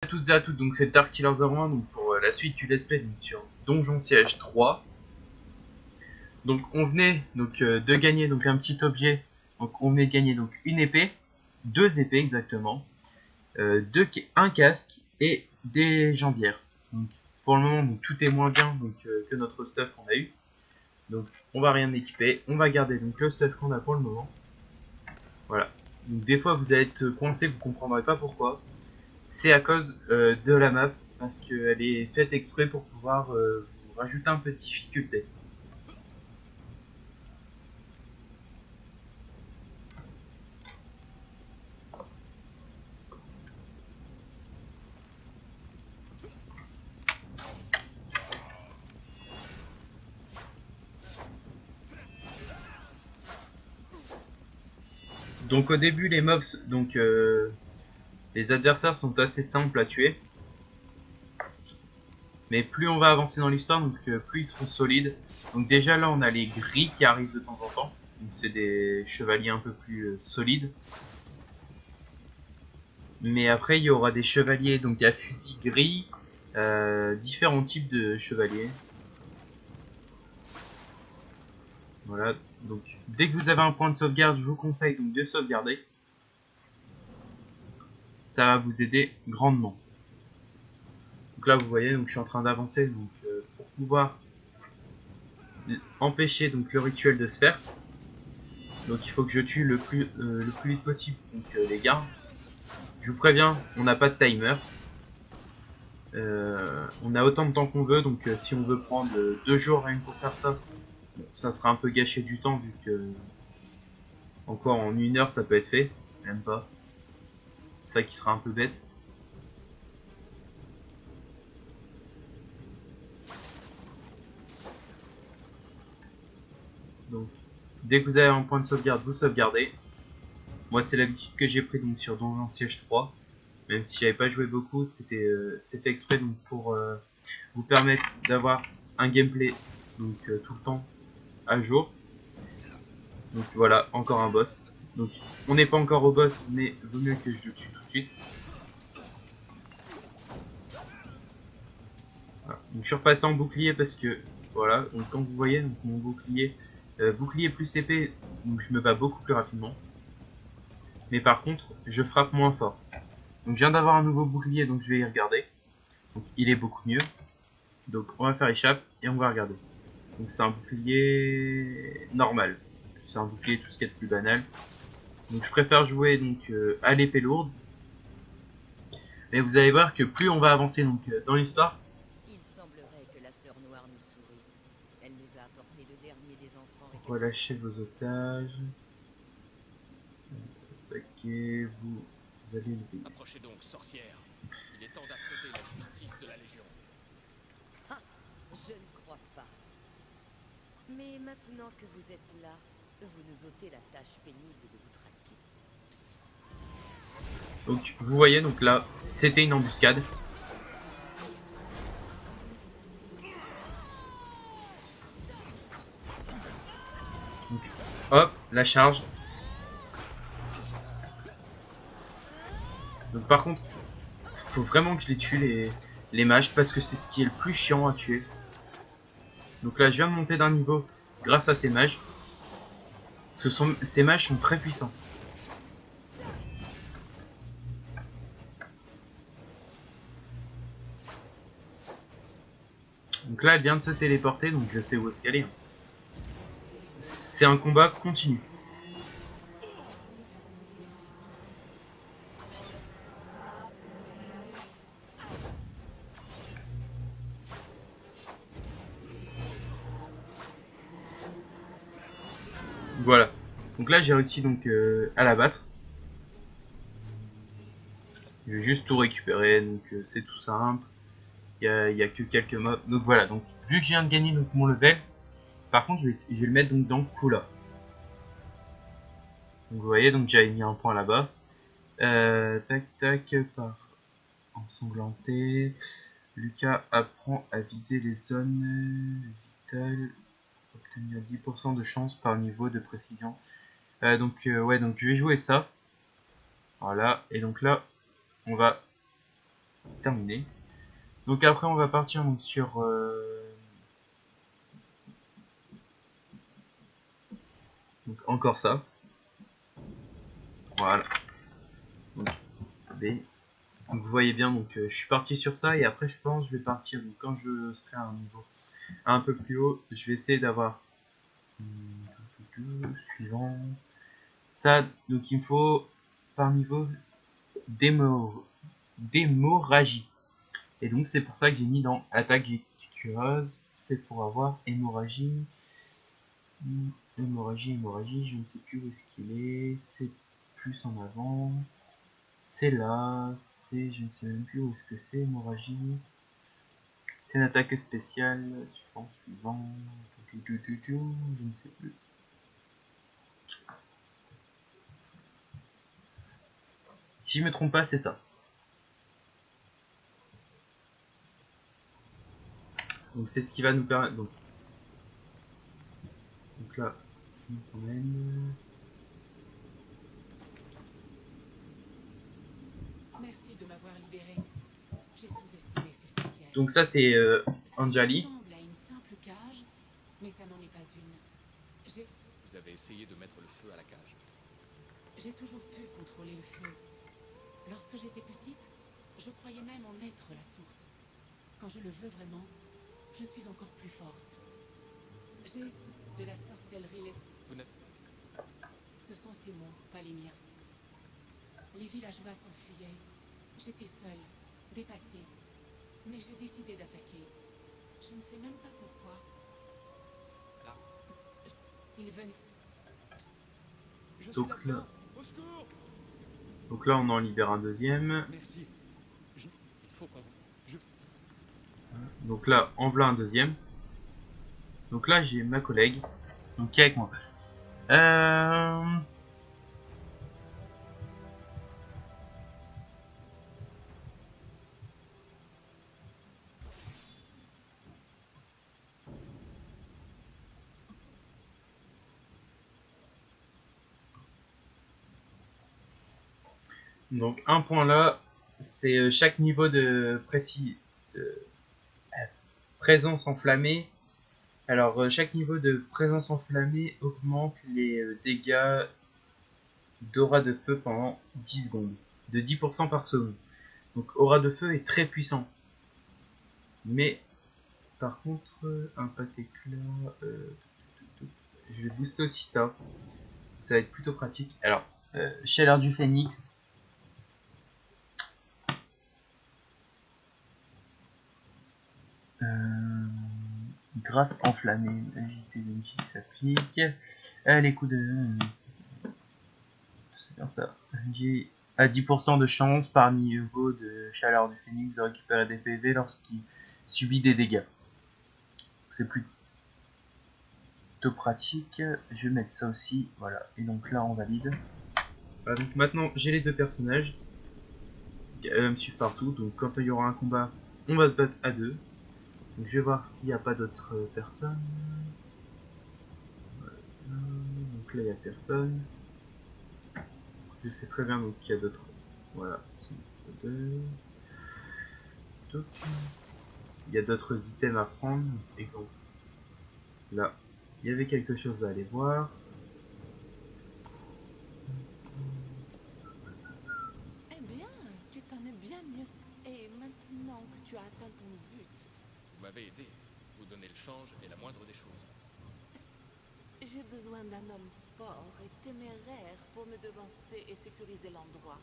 Tous et à toutes, donc c'est Dark Killer 01 donc pour la suite du let's play sur Donjon Siège 3. Donc on venait de gagner donc un petit objet, donc on venait de gagner donc une épée, deux épées exactement, un casque et des jambières. Donc pour le moment donc, tout est moins bien donc, que notre stuff qu'on a eu. Donc on va rien équiper, on va garder donc le stuff qu'on a pour le moment. Voilà. Donc des fois vous allez être coincé, vous comprendrez pas pourquoi. C'est à cause de la map, parce qu'elle est faite exprès pour pouvoir vous rajouter un peu de difficulté. Donc au début les mobs, donc les adversaires sont assez simples à tuer. Mais plus on va avancer dans l'histoire, donc plus ils seront solides. Donc déjà là on a les gris qui arrivent de temps en temps. Donc c'est des chevaliers un peu plus solides. Mais après il y aura des chevaliers donc à fusil gris, différents types de chevaliers. Voilà, donc dès que vous avez un point de sauvegarde, je vous conseille donc de sauvegarder. Ça va vous aider grandement. Donc là vous voyez, donc je suis en train d'avancer donc pour pouvoir empêcher donc le rituel de se faire. Donc il faut que je tue le plus vite possible donc les gardes. Je vous préviens, on n'a pas de timer. On a autant de temps qu'on veut, donc si on veut prendre 2 jours rien que pour faire ça, bon, ça sera un peu gâché du temps vu que encore en 1 heure ça peut être fait, même pas. C'est ça qui sera un peu bête. Donc dès que vous avez un point de sauvegarde, vous sauvegardez. Moi c'est l'habitude que j'ai pris donc sur Donjon Siège 3. Même si j'avais pas joué beaucoup, c'était exprès donc pour vous permettre d'avoir un gameplay donc tout le temps à jour. Donc voilà, encore un boss. Donc on n'est pas encore au boss, mais vaut mieux que je le tue tout de suite. Voilà. Donc je suis repassé en bouclier parce que voilà, donc comme vous voyez, donc mon bouclier, bouclier plus épée, donc je me bats beaucoup plus rapidement. Mais par contre, je frappe moins fort. Donc je viens d'avoir un nouveau bouclier, donc je vais y regarder. Donc il est beaucoup mieux. Donc on va faire échappe et on va regarder. Donc c'est un bouclier normal. C'est un bouclier tout ce qui est de plus banal. Donc je préfère jouer donc à l'épée lourde. Mais vous allez voir que plus on va avancer donc dans l'histoire. Il semblerait que la sœur noire nous sourie. Elle nous a apporté le dernier des enfants. Relâchez vos otages. Attaquez, vous allez le payer. Approchez donc, sorcière. Il est temps d'affronter la justice de la Légion. Ah, je ne crois pas. Mais maintenant que vous êtes là, vous nous ôtez la tâche pénible de vous traquer. Donc vous voyez, donc là c'était une embuscade. Donc hop, la charge. Donc par contre, faut vraiment que je les tue les mages parce que c'est ce qui est le plus chiant à tuer. Donc là je viens de monter d'un niveau grâce à ces mages. Parce que ces mages sont très puissants. Donc là elle vient de se téléporter, donc je sais où est-ce qu'elle est. C'est un combat continu. Voilà. Donc là j'ai réussi donc à la battre. Je vais juste tout récupérer, donc c'est tout simple. Il y a que quelques mobs. Donc voilà, donc vu que je viens de gagner donc, mon level, par contre je vais le mettre donc dans Kula. Donc vous voyez, donc j'avais mis un point là-bas. Tac tac, par ensanglanté. Lucas apprend à viser les zones vitales. Obtenir 10% de chance par niveau de précision. Ouais, donc je vais jouer ça. Voilà, et donc là, on va terminé. Donc après on va partir donc, sur donc encore ça. Voilà. Donc, B. Donc vous voyez bien, donc je suis parti sur ça et après je pense que je vais partir. Donc quand je serai à un niveau un peu plus haut, je vais essayer d'avoir suivant ça. Donc il me faut par niveau d'hémorragie. Et donc c'est pour ça que j'ai mis dans attaque victorieuse, c'est pour avoir hémorragie. Hémorragie, je ne sais plus où est-ce qu'il est, c'est plus en avant, c'est là, c'est, je ne sais même plus où est-ce que c'est, hémorragie, c'est une attaque spéciale, suivant, je ne sais plus. Si je me trompe pas, c'est ça. Donc c'est ce qui va nous permettre, donc là, je me promène. Merci de m'avoir libéré. J'ai sous-estimé ces sorcières. Donc ça c'est Anjali. Ça ressemble à une simple cage, mais ça n'en est pas une. Vous avez essayé de mettre le feu à la cage. J'ai toujours pu contrôler le feu. Lorsque j'étais petite, je croyais même en être la source. Quand je le veux vraiment, je suis encore plus forte. J'ai de la sorcellerie. Vous n'êtes... Ce sont ces mots, pas les miens. Les villageois s'enfuyaient. J'étais seule, dépassée. Mais j'ai décidé d'attaquer. Je ne sais même pas pourquoi. Là. Ils venaient. Je suis Donc là-dedans. là. Au secours. Donc là on en libère un deuxième. Merci. Il faut qu'on... Donc là en voilà un deuxième. Donc là j'ai ma collègue donc, qui est avec moi. Donc un point là, c'est chaque niveau de présence enflammée. Alors chaque niveau de présence enflammée augmente les dégâts d'aura de feu pendant 10 secondes, de 10% par seconde. Donc aura de feu est très puissant. Mais par contre, impact éclat, je vais booster aussi ça. Ça va être plutôt pratique. Alors, chaleur du phénix. Grâce enflammée, agité de qui s'applique. Les coups de. C'est bien ça. J'ai à 10% de chance par niveau de chaleur du phénix de récupérer des PV lorsqu'il subit des dégâts. C'est plutôt pratique. Je vais mettre ça aussi. Voilà. Et donc là, on valide. Voilà, donc maintenant, j'ai les deux personnages. Elle va me suivre partout. Donc quand il y aura un combat, on va se battre à deux. Donc je vais voir s'il n'y a pas d'autres personnes. Voilà. Donc là il n'y a personne. Je sais très bien qu'il y a d'autres. Voilà. Il y a d'autres items à prendre. Exemple. Là, il y avait quelque chose à aller voir. Eh bien, tu t'en es bien mieux. Et maintenant que tu as atteint ton but, Vous m'avez aidé. Vous donnez le change et la moindre des choses. j'ai besoin d'un homme fort et téméraire pour me devancer et sécuriser l'endroit.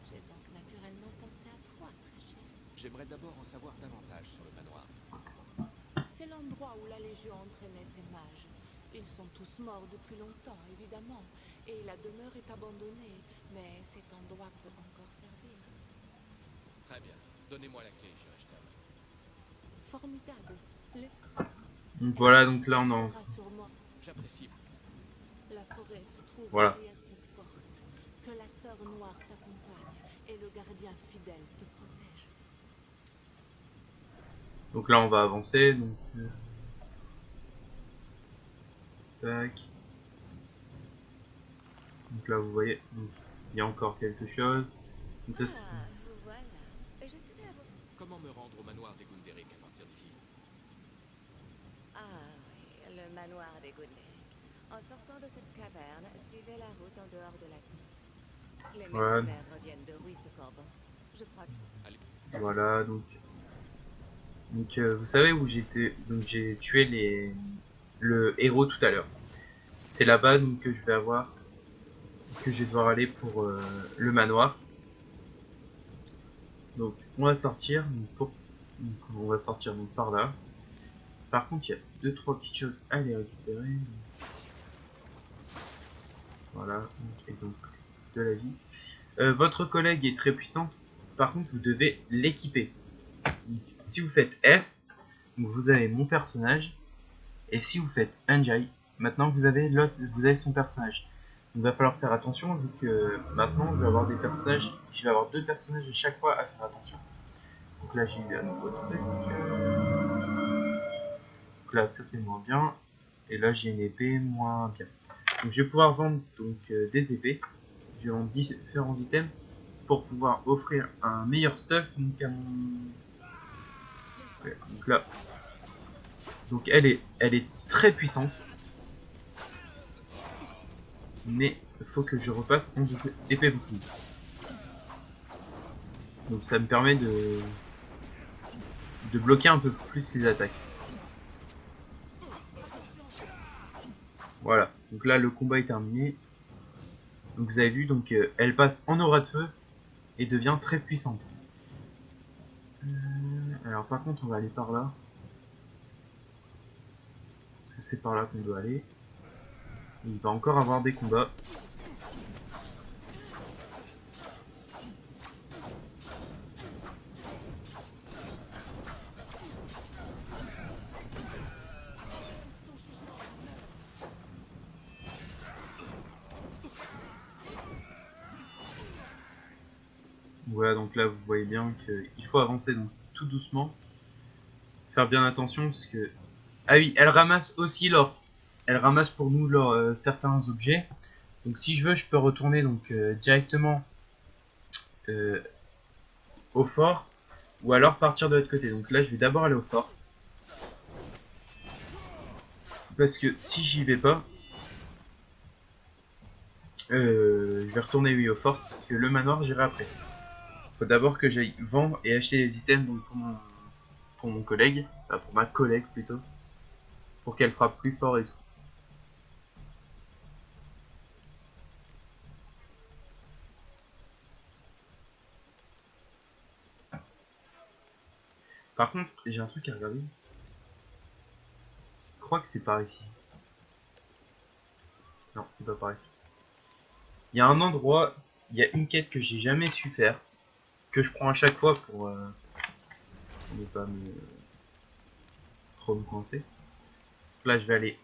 J'ai donc naturellement pensé à toi, très cher. J'aimerais d'abord en savoir davantage sur le manoir. C'est l'endroit où la Légion entraînait ses mages. Ils sont tous morts depuis longtemps, évidemment, et la demeure est abandonnée, mais cet endroit peut encore servir. Très bien. Donnez-moi la clé, j'irai jeter un œil. Formidable. Donc voilà, donc là on en. Rassure-moi. J'apprécie. La forêt se trouve Voilà. derrière cette porte. Que la sœur noire t'accompagne et le gardien fidèle te protège. Donc là on va avancer. Donc. Tac. Donc là vous voyez, donc, il y a encore quelque chose. Donc ça, Ah, vous voilà. Je tenais à vous me rendre au manoir des Gunderic à partir d'ici. Ah oui, le manoir des Gunderic. En sortant de cette caverne, suivez la route en dehors de la... Les Ouais. mercenaires reviennent de Ruisse-Corbin. Je crois que... Voilà, donc vous savez où j'étais, donc j'ai tué le héros tout à l'heure. C'est là-bas donc que je vais devoir aller pour le manoir. Donc on va sortir, donc on va sortir donc par là. Par contre, il y a deux trois petites choses à les récupérer. Donc, voilà, donc, exemple de la vie. Votre collègue est très puissant. Par contre, vous devez l'équiper. Si vous faites F, donc vous avez mon personnage. Et si vous faites Enjai, maintenant vous avez son personnage. Donc il va falloir faire attention vu que maintenant je vais avoir deux personnages à chaque fois à faire attention. Donc là j'ai eu un nouveau truc. Donc là ça c'est moins bien. Et là j'ai une épée moins bien. Donc je vais pouvoir vendre donc des épées. Je vais vendre différents items pour pouvoir offrir un meilleur stuff donc à mon. Ouais, donc là. Donc elle est très puissante. Mais il faut que je repasse en épée bouclier. Donc ça me permet de bloquer un peu plus les attaques. Voilà, donc là le combat est terminé. Donc vous avez vu, donc elle passe en aura de feu et devient très puissante. Alors par contre on va aller par là. Parce que c'est par là qu'on doit aller. Il va encore avoir des combats. Voilà, donc là vous voyez bien qu'il faut avancer donc tout doucement. Faire bien attention parce que... Ah oui, elle ramasse aussi l'or. Elle ramasse pour nous certains objets. Donc si je veux, je peux retourner donc directement euh, au fort ou alors partir de l'autre côté. Donc là, je vais d'abord aller au fort parce que si j'y vais pas, je vais retourner oui au fort parce que le manoir j'irai après. Faut d'abord que j'aille vendre et acheter les items donc pour mon collègue, enfin pour ma collègue plutôt, pour qu'elle frappe plus fort et tout. Par contre, j'ai un truc à regarder. Je crois que c'est par ici. Non, c'est pas par ici. Il y a un endroit, il y a une quête que j'ai jamais su faire, que je prends à chaque fois pour ne pas trop me coincer. Là, je vais aller.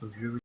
Donc, je vais vous